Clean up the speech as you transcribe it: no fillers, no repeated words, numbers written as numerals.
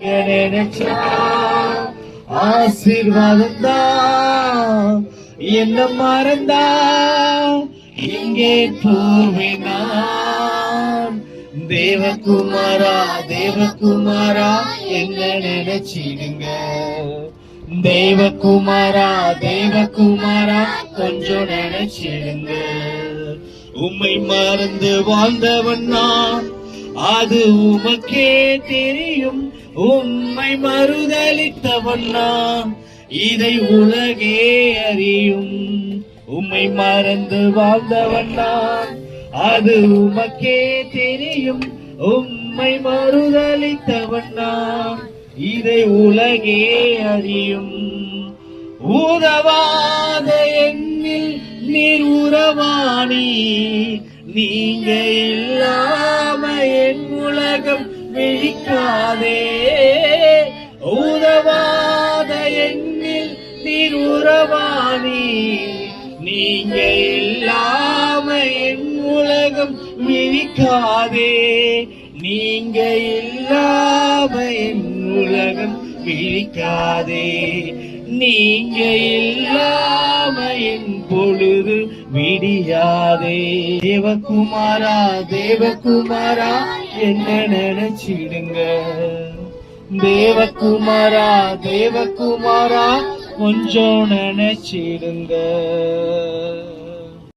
நினைச்சா ஆசீர்வாதம் தான். என்ன மறந்தா இங்கே போவேனான். தேவகுமாரா தேவகுமாரா என்ன நினைச்சிடுங்க. தேவகுமாரா தேவகுமாரா கொஞ்சம் நினைச்சிடுங்க. உம்மை மறந்து வாழ்ந்தவன் நான், அது உமக்கே தெரியும். உம்மை மறுதலித்தவன் நான், இதை உலகே அறியும். உம்மை மறந்து வாழ்ந்தவன் நான், அது உமக்கே தெரியும். உம்மை மறுதலித்தவன் நான், இதை உலகே அறியும். உதவாத எண்ணில் நீர் உறவாணி, நீங்க இல்லாம என் உலகம் விழிக்காதே. உதவாத எண்ணில் நீர் உறவாணி, நீங்க இல்லாம என் உலகம் விழிக்காதே. நீங்க இல்லாம என் உலகம் விழிக்காதே. நீங்க இல்லாம என் பொழுது விடியாதே. தேவகுமாரா தேவகுமாரா என்ன நினைச்சிடுங்க. தேவகுமாரா தேவகுமாரா கொஞ்சம் நினைச்சிடுங்க.